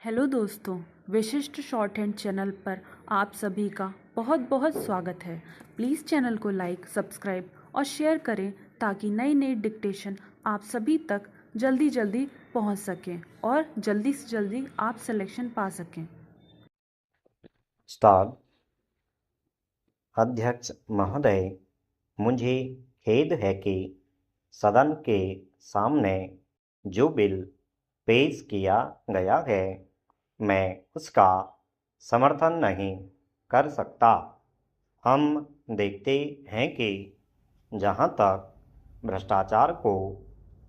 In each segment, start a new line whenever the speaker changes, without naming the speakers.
Hello दोस्तों, विशिष्ट short hand channel पर आप सभी का बहुत बहुत स्वागत है। प्लीज़ चैनल को लाइक, सब्सक्राइब और शेयर करें ताकि नई नई डिक्टेशन आप सभी तक जल्दी जल्दी पहुंच सकें और जल्दी से जल्दी आप सिलेक्शन पा सकें।
स्टार्ट। अध्यक्ष महोदय, मुझे खेद है कि सदन के सामने जो बिल पेश किया गया है, मैं उसका समर्थन नहीं कर सकता। हम देखते हैं कि जहां तक भ्रष्टाचार को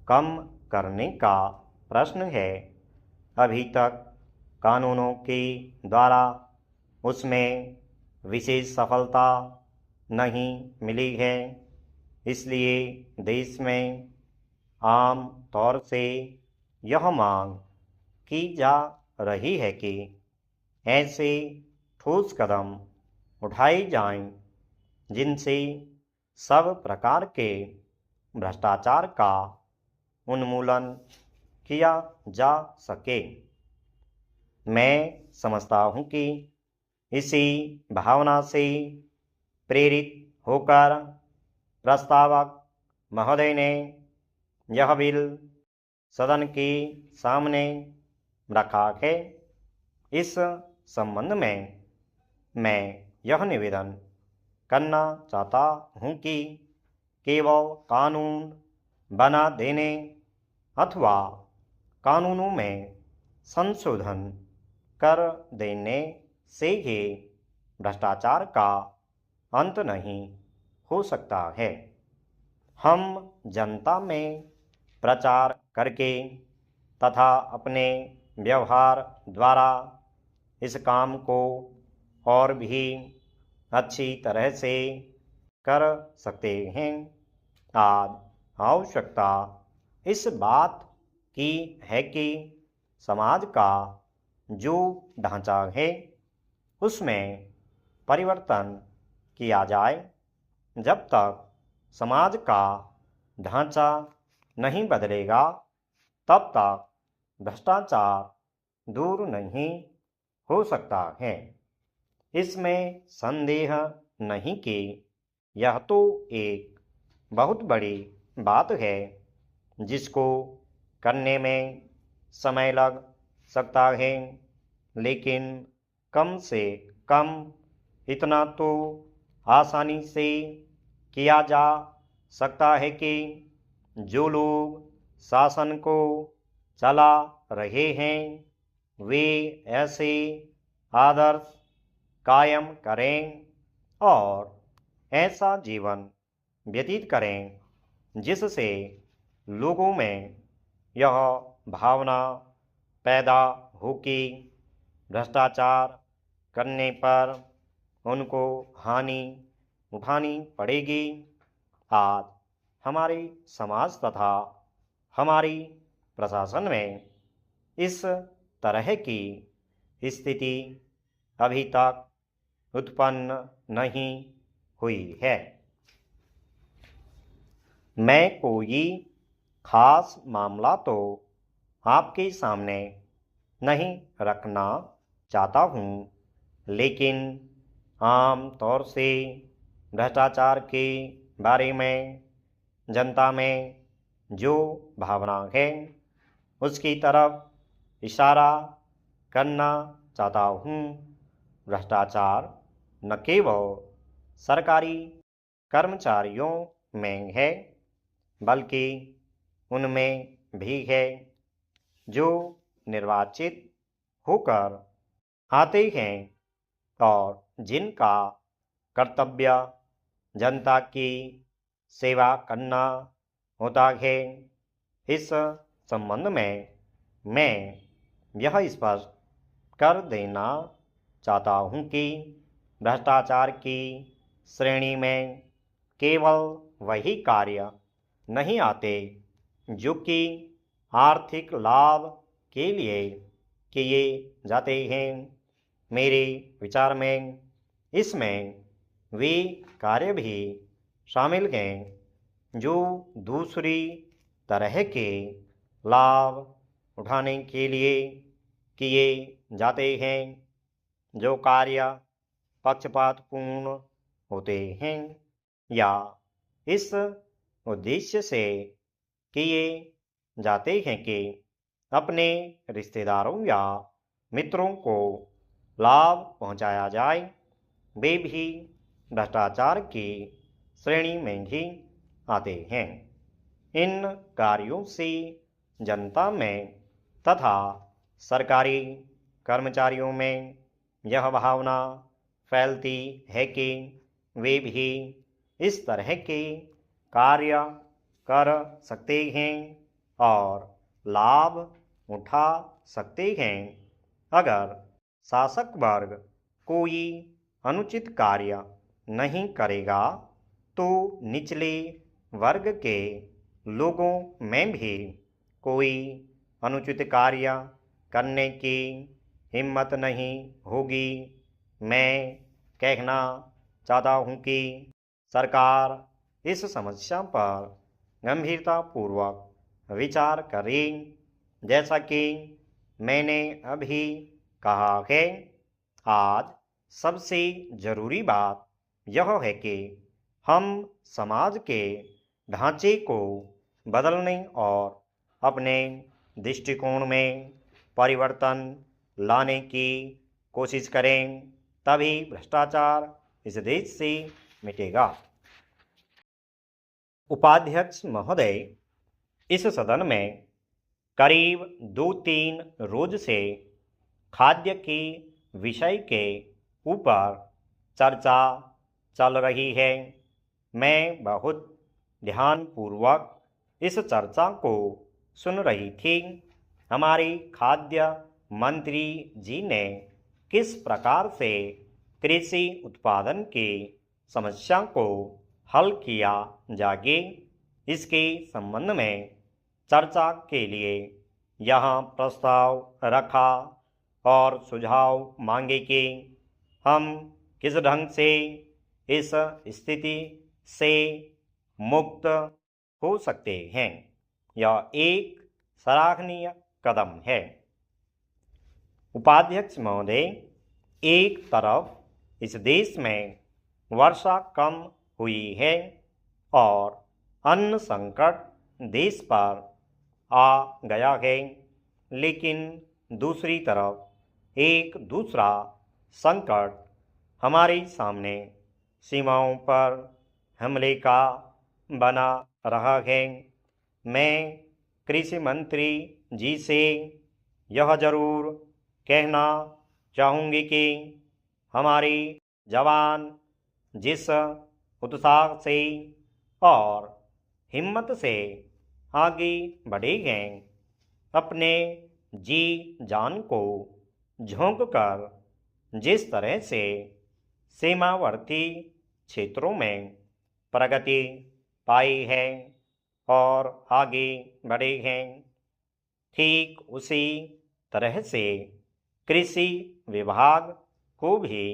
कम करने का प्रश्न है, अभी तक कानूनों के द्वारा उसमें विशेष सफलता नहीं मिली है। इसलिए देश में आम तौर से यह मांग की जा रही है कि ऐसे ठोस कदम उठाए जाएं जिनसे सब प्रकार के भ्रष्टाचार का उन्मूलन किया जा सके। मैं समझता हूँ कि इसी भावना से प्रेरित होकर प्रस्तावक महोदय ने यह बिल सदन के सामने रखा है। इस संबंध में मैं यह निवेदन करना चाहता हूँ कि केवल कानून बना देने अथवा कानूनों में संशोधन कर देने से ही भ्रष्टाचार का अंत नहीं हो सकता है। हम जनता में प्रचार करके तथा अपने व्यवहार द्वारा इस काम को और भी अच्छी तरह से कर सकते हैं। आज आवश्यकता इस बात की है कि समाज का जो ढांचा है उसमें परिवर्तन किया जाए। जब तक समाज का ढांचा नहीं बदलेगा, तब तक भ्रष्टाचार दूर नहीं हो सकता है। इसमें संदेह नहीं कि यह तो एक बहुत बड़ी बात है जिसको करने में समय लग सकता है, लेकिन कम से कम इतना तो आसानी से किया जा सकता है कि जो लोग शासन को चला रहे हैं वे ऐसे आदर्श कायम करें और ऐसा जीवन व्यतीत करें जिससे लोगों में यह भावना पैदा हो कि भ्रष्टाचार करने पर उनको हानि उठानी पड़ेगी। आज हमारे समाज तथा हमारी प्रशासन में इस तरह की स्थिति अभी तक उत्पन्न नहीं हुई है। मैं कोई खास मामला तो आपके सामने नहीं रखना चाहता हूँ, लेकिन आम तौर से भ्रष्टाचार के बारे में जनता में जो भावना है उसकी तरफ इशारा करना चाहता हूँ। भ्रष्टाचार न केवल सरकारी कर्मचारियों में है, बल्कि उनमें भी है जो निर्वाचित होकर आते हैं और जिनका कर्तव्य जनता की सेवा करना होता है। इस संबंध में मैं यह स्पष्ट कर देना चाहता हूँ कि भ्रष्टाचार की श्रेणी में केवल वही कार्य नहीं आते जो कि आर्थिक लाभ के लिए किए जाते हैं। मेरे विचार में इसमें वे कार्य भी शामिल हैं जो दूसरी तरह के लाभ उठाने के लिए किए जाते हैं, जो कार्य पक्षपातपूर्ण होते हैं या इस उद्देश्य से किए जाते हैं कि अपने रिश्तेदारों या मित्रों को लाभ पहुंचाया जाए, वे भी भ्रष्टाचार की श्रेणी में ही आते हैं। इन कार्यों से जनता में तथा सरकारी कर्मचारियों में यह भावना फैलती है कि वे भी इस तरह के कार्य कर सकते हैं और लाभ उठा सकते हैं। अगर शासक वर्ग कोई अनुचित कार्य नहीं करेगा तो निचले वर्ग के लोगों में भी कोई अनुचित कार्य करने की हिम्मत नहीं होगी। मैं कहना चाहता हूँ कि सरकार इस समस्या पर गंभीरतापूर्वक विचार करें। जैसा कि मैंने अभी कहा है, आज सबसे ज़रूरी बात यह है कि हम समाज के ढांचे को बदलने और अपने दृष्टिकोण में परिवर्तन लाने की कोशिश करें, तभी भ्रष्टाचार इस देश से मिटेगा। उपाध्यक्ष महोदय, इस सदन में करीब 2-3 रोज से खाद्य के विषय के ऊपर चर्चा चल रही है। मैं बहुत ध्यानपूर्वक इस चर्चा को सुन रही थी। हमारे खाद्य मंत्री जी ने किस प्रकार से कृषि उत्पादन की समस्या को हल किया जाए, इसके संबंध में चर्चा के लिए यहाँ प्रस्ताव रखा और सुझाव मांगे कि हम किस ढंग से इस स्थिति से मुक्त हो सकते हैं। यह एक सराहनीय कदम है। उपाध्यक्ष महोदय, एक तरफ इस देश में वर्षा कम हुई है और अन्न संकट देश पर आ गया है, लेकिन दूसरी तरफ एक दूसरा संकट हमारे सामने सीमाओं पर हमले का बना रहा है। मैं कृषि मंत्री जी से यह जरूर कहना चाहूँगी कि हमारे जवान जिस उत्साह से और हिम्मत से आगे बढ़े हैं, अपने जी जान को झोंक कर जिस तरह से सीमावर्ती क्षेत्रों में प्रगति पाई है और आगे बढ़े हैं, ठीक उसी तरह से कृषि विभाग को भी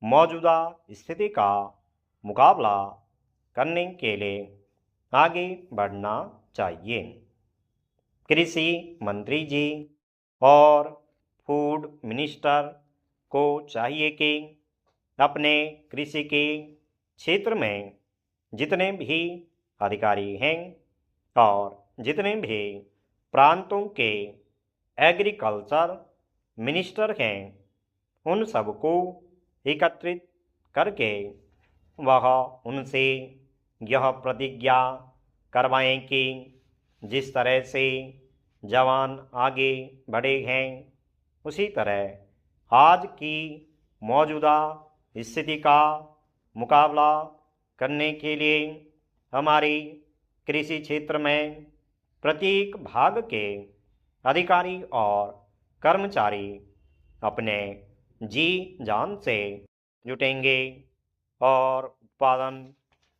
मौजूदा स्थिति का मुकाबला करने के लिए आगे बढ़ना चाहिए। कृषि मंत्री जी और फूड मिनिस्टर को चाहिए कि अपने कृषि के क्षेत्र में जितने भी अधिकारी हैं और जितने भी प्रांतों के एग्रीकल्चर मिनिस्टर हैं, उन सबको एकत्रित करके वह उनसे यह प्रतिज्ञा करवाएं कि जिस तरह से जवान आगे बढ़े हैं, उसी तरह आज की मौजूदा स्थिति का मुकाबला करने के लिए हमारे कृषि क्षेत्र में प्रत्येक भाग के अधिकारी और कर्मचारी अपने जी जान से जुटेंगे और उत्पादन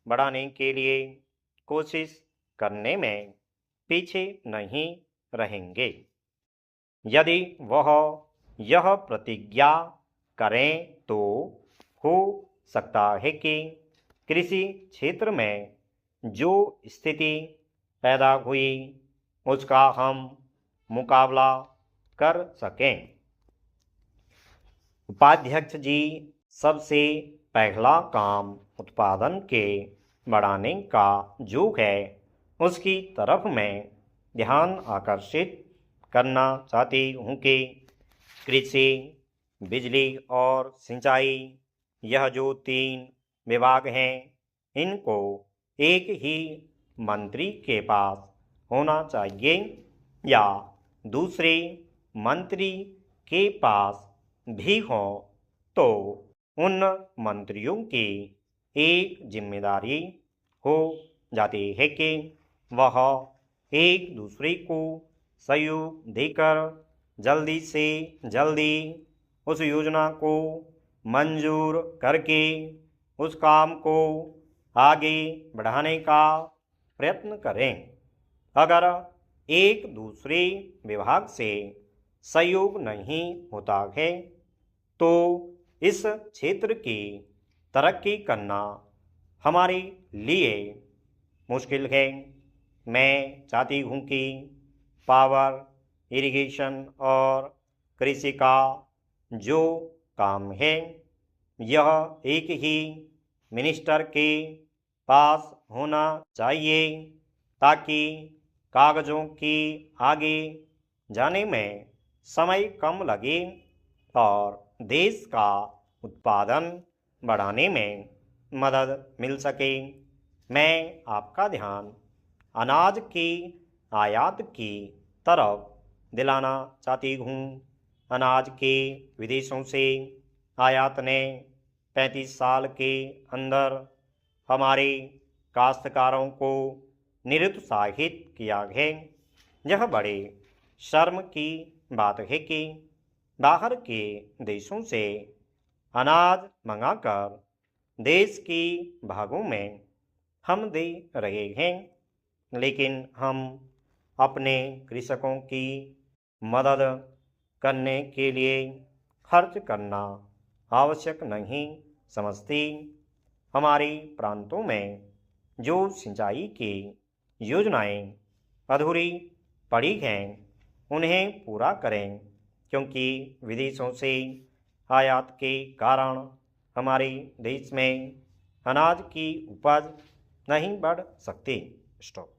बढ़ाने के लिए कोशिश करने में पीछे नहीं रहेंगे। यदि वह यह प्रतिज्ञा करें तो हो सकता है कि कृषि क्षेत्र में जो स्थिति पैदा हुई उसका हम मुकाबला कर सकें। उपाध्यक्ष जी, सबसे पहला काम उत्पादन के बढ़ाने का जो है उसकी तरफ मैं ध्यान आकर्षित करना चाहती हूँ कि कृषि, बिजली और सिंचाई, यह जो 3 विभाग हैं, इनको एक ही मंत्री के पास होना चाहिए या दूसरे मंत्री के पास भी हो तो उन मंत्रियों की एक जिम्मेदारी हो जाती है कि वह एक दूसरे को सहयोग देकर जल्दी से जल्दी उस योजना को मंजूर करके उस काम को आगे बढ़ाने का प्रयत्न करें। अगर एक दूसरे विभाग से सहयोग नहीं होता है तो इस क्षेत्र की तरक्की करना हमारे लिए मुश्किल है। मैं चाहती हूँ कि पावर, इरिगेशन और कृषि का जो काम है यह एक ही मिनिस्टर के पास होना चाहिए ताकि कागज़ों की आगे जाने में समय कम लगे और देश का उत्पादन बढ़ाने में मदद मिल सके। मैं आपका ध्यान अनाज की आयात की तरफ दिलाना चाहती हूँ। अनाज के विदेशों से आयात ने 35 साल के अंदर हमारे काश्तकारों को निरुत्साहित किया है। यह बड़े शर्म की बात है कि बाहर के देशों से अनाज मंगाकर देश की भागों में हम दे रहे हैं, लेकिन हम अपने कृषकों की मदद करने के लिए खर्च करना आवश्यक नहीं समझती। हमारे प्रांतों में जो सिंचाई की योजनाएं अधूरी पड़ी हैं उन्हें पूरा करें, क्योंकि विदेशों से आयात के कारण हमारे देश में अनाज की उपज नहीं बढ़ सकती। स्टॉप।